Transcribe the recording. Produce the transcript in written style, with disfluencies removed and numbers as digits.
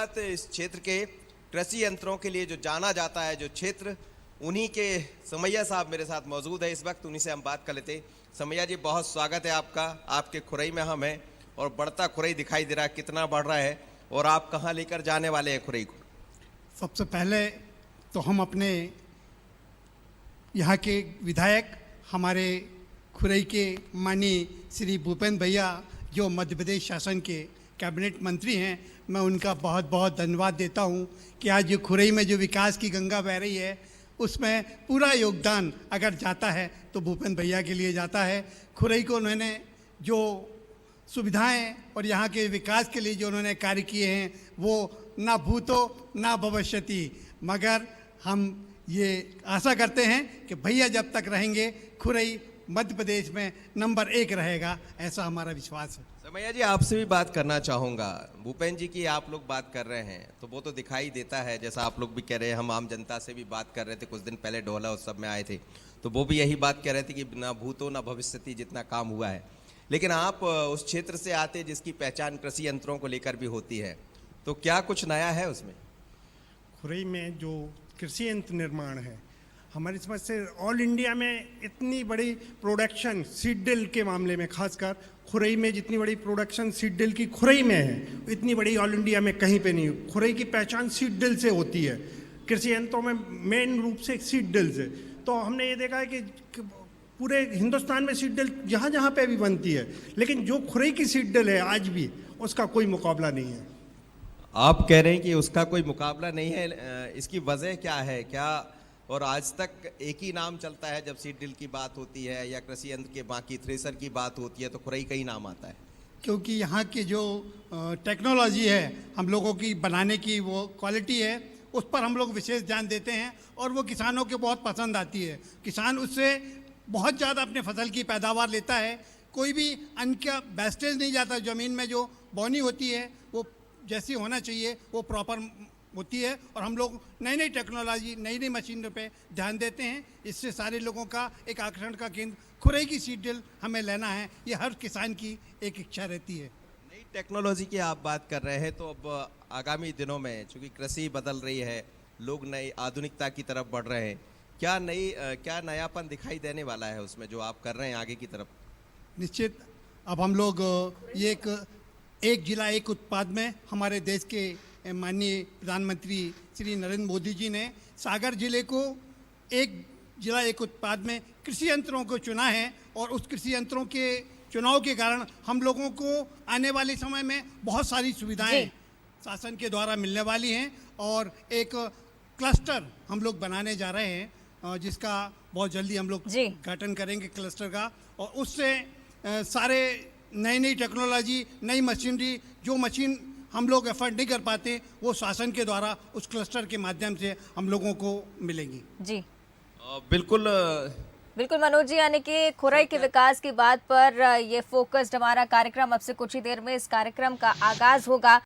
वक्त इस क्षेत्र के कृषि यंत्रों के लिए जो जाना जाता है जो क्षेत्र, उन्हीं के समैया साहब मेरे साथ मौजूद है इस वक्त। उन्हीं से हम बात कर लेते हैं। समैया जी, बहुत स्वागत है आपका। आपके खुरई में हम हैं और बढ़ता खुरई दिखाई दे रहा है, कितना बढ़ रहा है और आप कहाँ लेकर जाने वाले हैं खुरई को? सबसे पहले तो हम अपने यहाँ के विधायक, हमारे खुरई के माननीय श्री भूपेंद्र भैया जो मध्य प्रदेश शासन के कैबिनेट मंत्री हैं, मैं उनका बहुत बहुत धन्यवाद देता हूँ कि आज जो खुरई में जो विकास की गंगा बह रही है उसमें पूरा योगदान अगर जाता है तो भूपेंद्र भैया के लिए जाता है। खुरई को उन्होंने जो सुविधाएं और यहाँ के विकास के लिए जो उन्होंने कार्य किए हैं वो ना भूतो ना भविष्यति, मगर हम ये आशा करते हैं कि भैया जब तक रहेंगे खुरई मध्य प्रदेश में नंबर 1 रहेगा, ऐसा हमारा विश्वास है। समैया जी, आपसे भी बात करना चाहूँगा। भूपेंद्र जी की आप लोग बात कर रहे हैं तो वो तो दिखाई देता है, जैसा आप लोग भी कह रहे हैं। हम आम जनता से भी बात कर रहे थे, कुछ दिन पहले ढोला उत्सव में आए थे तो वो भी यही बात कह रहे थे कि ना भूतो ना भविष्यति जितना काम हुआ है। लेकिन आप उस क्षेत्र से आते जिसकी पहचान कृषि यंत्रों को लेकर भी होती है, तो क्या कुछ नया है उसमें? खुरई में जो कृषि यंत्र निर्माण है, हमारी समझ से ऑल इंडिया में इतनी बड़ी प्रोडक्शन सीड ड्रिल के मामले में, खासकर खुरई में जितनी बड़ी प्रोडक्शन सीड ड्रिल की खुरई में है, इतनी बड़ी ऑल इंडिया में कहीं पे नहीं। खुरई की पहचान सीड ड्रिल से होती है, कृषि यंत्रों में मेन रूप से सीड ड्रिल से। तो हमने ये देखा है कि पूरे हिंदुस्तान में सीड ड्रिल जहाँ जहाँ पे भी बनती है, लेकिन जो खुरई की सीड ड्रिल है आज भी उसका कोई मुकाबला नहीं है। आप कह रहे हैं कि उसका कोई मुकाबला नहीं है, इसकी वजह क्या है? क्या और आज तक एक ही नाम चलता है जब सीड ड्रिल की बात होती है या कृषि यंत्र के बाकी थ्रेसर की बात होती है तो खुरई का ही नाम आता है? क्योंकि यहाँ की जो टेक्नोलॉजी है हम लोगों की बनाने की, वो क्वालिटी है, उस पर हम लोग विशेष ध्यान देते हैं और वो किसानों को बहुत पसंद आती है। किसान उससे बहुत ज़्यादा अपने फसल की पैदावार लेता है। कोई भी अन्न का वेस्टेज नहीं जाता। ज़मीन में जो बोनी होती है वो जैसी होना चाहिए वो प्रॉपर होती है और हम लोग नई नई टेक्नोलॉजी, नई नई मशीनों पे ध्यान देते हैं। इससे सारे लोगों का एक आकर्षण का केंद्र खुरई की सीड ड्रिल हमें लेना है, ये हर किसान की एक इच्छा रहती है। नई टेक्नोलॉजी की आप बात कर रहे हैं तो अब आगामी दिनों में चूंकि कृषि बदल रही है, लोग नई आधुनिकता की तरफ बढ़ रहे हैं, क्या नयापन दिखाई देने वाला है उसमें जो आप कर रहे हैं आगे की तरफ? निश्चित अब हम लोग ये एक जिला एक उत्पाद में हमारे देश के माननीय प्रधानमंत्री श्री नरेंद्र मोदी जी ने सागर जिले को एक जिला एक उत्पाद में कृषि यंत्रों को चुना है और उस कृषि यंत्रों के चुनाव के कारण हम लोगों को आने वाले समय में बहुत सारी सुविधाएं शासन के द्वारा मिलने वाली हैं और एक क्लस्टर हम लोग बनाने जा रहे हैं जिसका बहुत जल्दी हम लोग उद्घाटन करेंगे क्लस्टर का। और उससे सारे नई नई टेक्नोलॉजी, नई मशीनरी, जो मशीन हम लोग एफर्ट नहीं कर पाते वो शासन के द्वारा उस क्लस्टर के माध्यम से हम लोगों को मिलेंगी। जी बिल्कुल बिल्कुल मनोज जी, यानी कि खुरई के विकास की बात पर ये फोकस्ड हमारा कार्यक्रम अब से कुछ ही देर में इस कार्यक्रम का आगाज होगा।